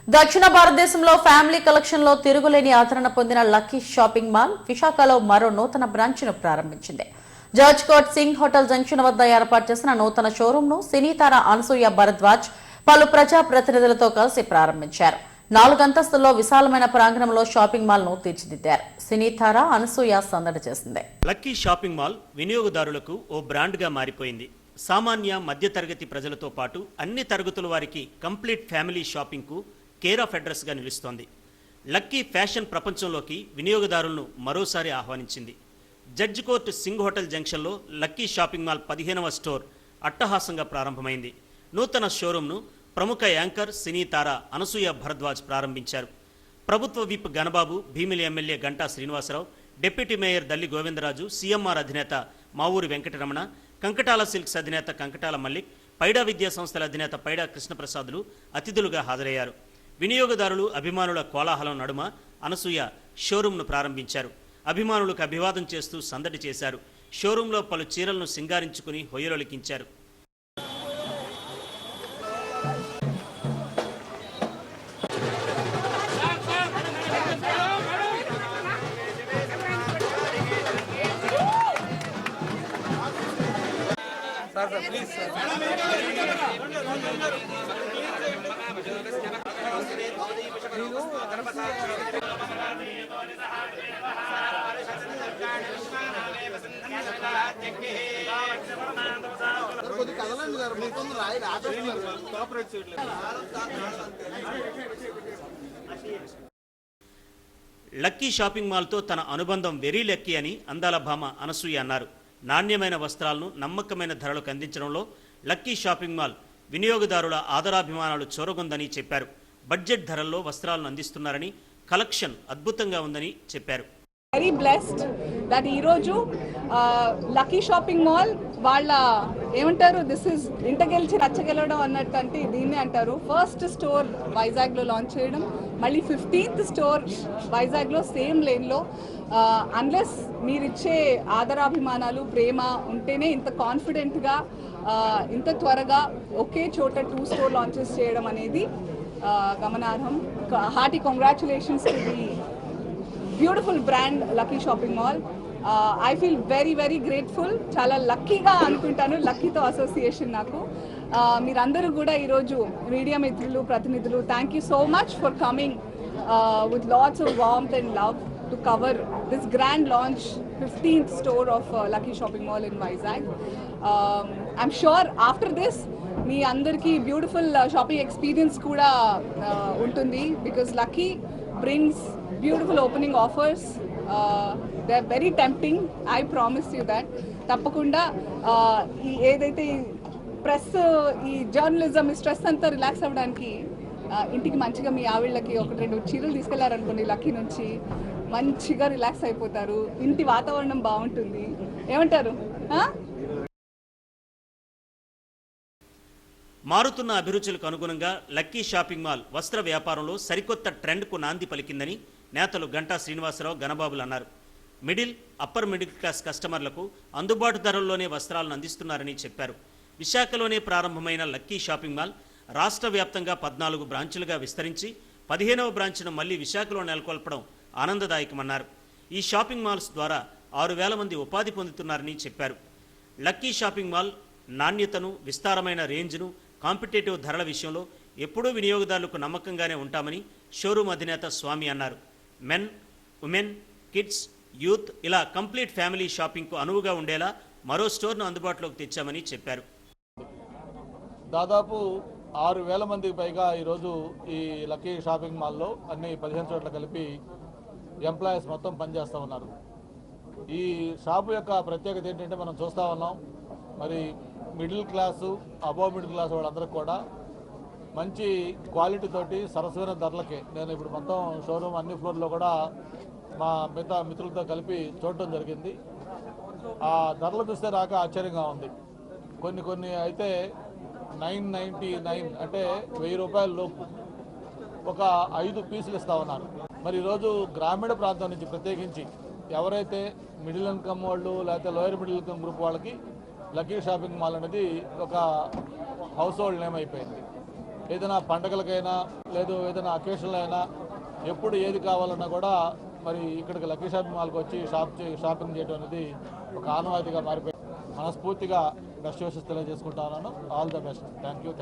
దక్షిణ భారతదేశంలో family collection లో తిరుగులేని ఆదరణ పొందిన లక్కీ షాపింగ్ మాల్ విశాఖలో మరో నూతన బ్రాంచ్ ను ప్రారంభించింది. George coat Singh hotel junction వద్ద ఏర్పాటు చేసిన నూతన షోరూమ్ ను సినీతార అనసూయ భరద్వాజ్ పలు ప్రజా ప్రతినిధులతో కలిసి ప్రారంభించారు. 4 అంతస్తుల్లో విశాలమైన ప్రాంగణంలో షాపింగ్ మాల్ ను తీర్చిదిద్దారు. సినీతార అనసూయ సందడి చేసింది. లక్కీ షాపింగ్ మాల్ వినియోగదారులకు ఓ బ్రాండ్ గా మారిపోయింది. సామాన్య మధ్యతరగతి ప్రజలతో పాటు అన్ని తరగతుల వారికి కంప్లీట్ ఫ్యామిలీ షాపింగ్ కు కేర్ ఆఫ్ అడ్రస్ గా నిలుస్తోంది. లక్కీ ఫ్యాషన్ ప్రపంచంలోకి వినియోగదారులను మరోసారి ఆహ్వానించింది. జడ్జ్ కోర్ట్ సింగ్ హోటల్ జంక్షన్లో లక్కీ షాపింగ్ మాల్ 15వ స్టోర్ అట్టహాసంగా ప్రారంభమైంది. నూతన షోరూంను ప్రముఖ యాంకర్ సినీతార అనసూయ భరద్వాజ్ ప్రారంభించారు. ప్రభుత్వ whip Ganababu, Bheemili MLA Ganta Srinivasarao, deputy mayor Dalli Govindaraju, CMR అధినేత మావూరి వెంకటరమణ, కంకటాల సిల్క్స్ అధినేత కంకటాల మల్లిక్, పైడా విద్యా సంస్థల అధినేత పైడా కృష్ణప్రసాద్లు అతిథులుగా హాజరయ్యారు. వినియోగదారులు, అభిమానుల కోలాహలం నడుమ అనసూయ షోరూంను ప్రారంభించారు. అభిమానులకు అభివాదం చేస్తూ సందడి చేశారు. షోరూంలో పలు చీరలను సింగారించుకుని హొయ్యలొలికించారు. లక్కీ షాపింగ్ మాల్తో తన అనుబంధం వెరీ లక్కీ అని అందాల భామ అనసూయ అన్నారు. నాణ్యమైన వస్త్రాలను నమ్మకమైన ధరలకు అందించడంలో లక్కీ షాపింగ్ మాల్ వినియోగదారుల ఆదరాభిమానాలు చూరగొందని చెప్పారు. బడ్జెట్ ధరల్లో వస్త్రాలను అందిస్తున్నారని, కలెక్షన్ అద్భుతంగా ఉందని చెప్పారు. వెరీ బ్లెస్డ్ దట్ ఈరోజు లక్కీ షాపింగ్ మాల్ వాళ్ళ ఏమంటారు, దిస్ ఇస్ ఇంటగెలిచి రచ్చగెలవడం అన్నట్టు, అంటే దీన్నే అంటారు. ఫస్ట్ స్టోర్ వైజాగ్లో లాంచ్ చేయడం, మళ్ళీ 15th స్టోర్ వైజాగ్లో సేమ్ లేన్లో. అన్లెస్ మీరిచ్చే ఆదరాభిమానాలు, ప్రేమ ఉంటేనే ఇంత కాన్ఫిడెంట్గా ఇంత త్వరగా ఒకే చోట 2 స్టోర్ లాంచెస్ చేయడం అనేది గమనార్హం. Hearty congratulations to the beautiful brand lucky shopping mall. I feel very very grateful. చాలా లక్కీగా అనుకుంటాను, లక్కీతో అసోసియేషన్ నాకు. మీరందరూ కూడా ఈరోజు మీడియా మిత్రులు, ప్రతినిధులు, thank you so much for coming with lots of warmth and love to cover this grand launch 15th store of Lucky Shopping Mall in Vizag. I'm sure after this మీ అందరికీ beautiful shopping experience కూడా ఉంటుంది, because Lucky brings beautiful opening offers. They're very tempting, I promise you that. తప్పకుండా ఏదైతే press, ఈ journalism, ఈ stress అంతా relax అవ్వడానికి ఇంటికి మంచిగా మీ ఆవిళ్ళకి 1-2 చీరలు తీసుకెళ్లారనుకోండి, లక్కీ నుంచి మంచిగా రిలాక్స్ అయిపోతారు. ఇంటి వాతావరణం బాగుంటుంది. ఏమంటారు? మారుతున్న అభిరుచులకు అనుగుణంగా లక్కీ షాపింగ్ మాల్ వస్త్ర వ్యాపారంలో సరికొత్త ట్రెండ్కు నాంది పలికిందని నేతలు గంటా శ్రీనివాసరావు, గణబాబులు అన్నారు. అప్పర్ మిడిల్ క్లాస్ కస్టమర్లకు అందుబాటు ధరల్లోనే వస్త్రాలను అందిస్తున్నారని చెప్పారు. విశాఖలోనే ప్రారంభమైన లక్కీ షాపింగ్ మాల్ రాష్ట్ర వ్యాప్తంగా 14 బ్రాంచులుగా విస్తరించి 15వ బ్రాంచ్ను మళ్లీ విశాఖలో నెలకొల్పడం ఆనందదాయకమన్నారు. ఈ షాపింగ్ మాల్స్ ద్వారా 6,000 మంది ఉపాధి పొందుతున్నారని చెప్పారు. లక్కీ షాపింగ్ మాల్ నాణ్యతను, విస్తారమైన రేంజ్ను, కాంపిటేటివ్ ధరల విషయంలో ఎప్పుడూ వినియోగదారులకు నమ్మకంగానే ఉంటామని షోరూమ్ అధినేత స్వామి అన్నారు. మెన్, ఉమెన్, కిడ్స్, యూత్ ఇలా కంప్లీట్ ఫ్యామిలీ షాపింగ్కు అనువుగా ఉండేలా మరో స్టోర్ను అందుబాటులోకి తెచ్చామని చెప్పారు. దాదాపు 6,000 మందికి పైగా ఈరోజు ఈ లక్కీ షాపింగ్ మాల్లో అన్ని 15 చోట్ల కలిపి ఎంప్లాయీస్ మొత్తం పనిచేస్తూ ఉన్నారు. ఈ షాపు యొక్క ప్రత్యేకత ఏంటంటే, మనం చూస్తూ ఉన్నాం, మరి middle class, above middle class వాళ్ళందరికీ కూడా మంచి క్వాలిటీ తోటి సరసమైన ధరలకే, నేను ఇప్పుడు మొత్తం షోరూమ్ అన్ని ఫ్లోర్లో కూడా మా మిగతా మిత్రులతో కలిపి చూడటం జరిగింది. ఆ ధరలు చూస్తే నాకు ఆశ్చర్యంగా ఉంది. కొన్ని అయితే 999 అంటే 1000 రూపాయల లోపు ఒక 5 పీసులు ఇస్తూ ఉన్నారు. మరి ఈరోజు గ్రామీణ ప్రాంతం నుంచి ప్రత్యేకించి ఎవరైతే మిడిల్ ఇన్కమ్ వాళ్ళు, లేకపోతే లోయర్ మిడిల్ ఇన్కమ్ గ్రూప్ వాళ్ళకి లక్కీ షాపింగ్ మాల్ అనేది ఒక హౌస్ హోల్డ్ నేమ్ అయిపోయింది. ఏదైనా పండగలకైనా లేదు ఏదైనా అకేషన్లు అయినా ఎప్పుడు ఏది కావాలన్నా కూడా మరి ఇక్కడికి లక్కీ షాపింగ్ మాల్కి వచ్చి షాపింగ్ చేయడం అనేది ఒక ఆనవాయితీగా మారిపోయింది. మనస్ఫూర్తిగా బెస్ట్ విషెస్ తెలియజేసుకుంటా ఉన్నాను. All the best. Thank you.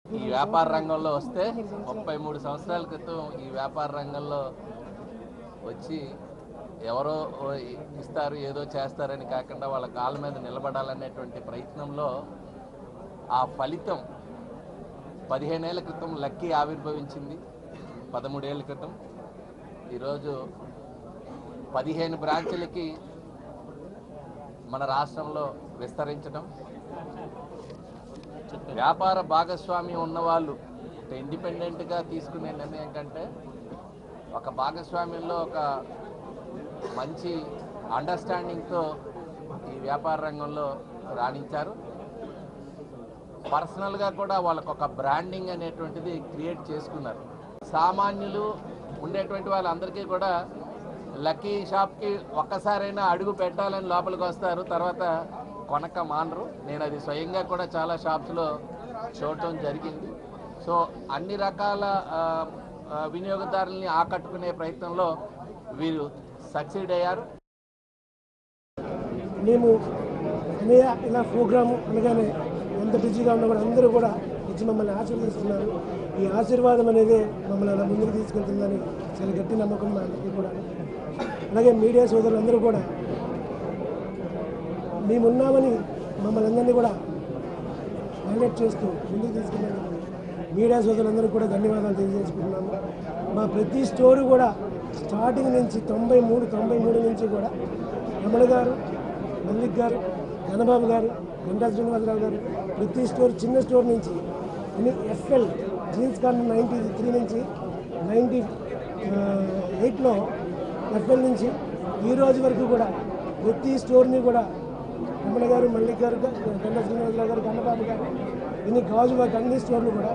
ఈ వ్యాపార రంగంలో వస్తే 33 సంవత్సరాల క్రితం ఈ వ్యాపార రంగంలో వచ్చి ఎవరో ఇస్తారు ఏదో చేస్తారని కాకుండా వాళ్ళ కాళ్ళ మీద నిలబడాలనేటువంటి ప్రయత్నంలో ఆ ఫలితం 15 ఏళ్ల క్రితం లక్కీ ఆవిర్భవించింది. 13 ఏళ్ల క్రితం ఈరోజు 15 బ్రాంచులకి మన రాష్ట్రంలో విస్తరించడం, వ్యాపార భాగస్వామ్యం ఉన్నవాళ్ళు ఇండిపెండెంట్గా తీసుకునే నిర్ణయం కంటే ఒక భాగస్వామ్యంలో ఒక మంచి అండర్స్టాండింగ్తో ఈ వ్యాపార రంగంలో రాణించారు. పర్సనల్గా కూడా వాళ్ళకు ఒక బ్రాండింగ్ అనేటువంటిది క్రియేట్ చేసుకున్నారు. సామాన్యులు ఉండేటువంటి వాళ్ళందరికీ కూడా లక్కీ షాప్కి ఒక్కసారైనా అడుగు పెట్టాలని లోపలికి వస్తారు, తర్వాత కొనక మానరు. నేను అది స్వయంగా కూడా చాలా షాప్స్లో చూడటం జరిగింది. సో అన్ని రకాల వినియోగదారుల్ని ఆకట్టుకునే ప్రయత్నంలో వీరు సక్సీడ్ అయ్యారు. మేము ఇలా ప్రోగ్రాము అనగానే ఎంత బిజీగా ఉన్నా కూడా అందరూ కూడా వచ్చి మమ్మల్ని ఆశీర్వదిస్తున్నారు. ఈ ఆశీర్వాదం అనేది మమ్మల్ని అలా ముందుకు తీసుకెళ్తుందని చాలా గట్టి నమ్మకం మా అందరికీ కూడా. అలాగే మీడియా సోదరులందరూ కూడా మేమున్నామని మమ్మల్ని అందరినీ కూడా హైలైట్ చేస్తూ ముందుకు తీసుకెళ్ళినందుకు మీడియా సోదరులందరూ కూడా ధన్యవాదాలు తెలియజేసుకుంటున్నాము. మా ప్రతి స్టోరు కూడా స్టార్టింగ్ నుంచి 93 నుంచి కూడా రమణ గారు, మల్లిక్ గారు, ఘనబాబు గారు, గంటా శ్రీనివాసరావు గారు ప్రతి స్టోర్ చిన్న స్టోర్ నుంచి ఎఫ్ఎల్ జీన్స్ కార్డు 93 నుంచి 98లో ఎఫ్ఎల్ నుంచి ఈ రోజు వరకు కూడా ప్రతి స్టోర్ని కూడా రమణ గారు, మల్లిక్ గారు, గంటా శ్రీనివాసరావు గారు, ఘనబాబు గారు ఇన్ని గాజు వర్క్ అన్ని స్టోర్లు కూడా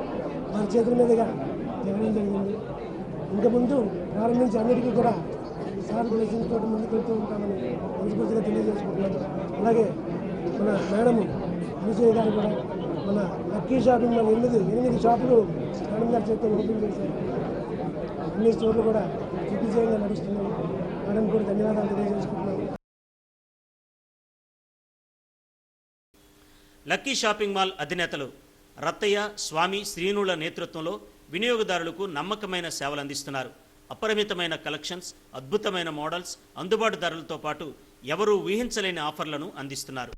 వారి చేతుల మీదుగా ఇవ్వడం జరిగింది. ఇంకా ముందు ప్రారంభించి అన్నిటికీ కూడా సార్ బ్లెస్సింగ్ తోటి ముందుకు వెళ్తూ ఉంటామని మనస్ఫూర్తిగా తెలియజేసుకుంటున్నాను. అలాగే మన మేడం విజయ్ గారు కూడా మన లక్కీ షాపింగ్ మాల్ 8 షాపులు మేడం గారి చేతితో ఓపెన్ చేశారు. అన్ని స్టోర్లు కూడా దిగ్విజయంగా నడుస్తున్నాయి. మేడం కూడా ధన్యవాదాలు తెలియజేసుకుంటున్నాను. లక్కీ షాపింగ్ మాల్ అధినేతలు రత్తయ్య, స్వామి, శ్రీనుల నేతృత్వంలో వినియోగదారులకు నమ్మకమైన సేవలు అందిస్తున్నారు. అపరిమితమైన కలెక్షన్స్, అద్భుతమైన మోడల్స్, అందుబాటు ధరలతో పాటు ఎవరూ ఊహించలేని ఆఫర్లను అందిస్తున్నారు.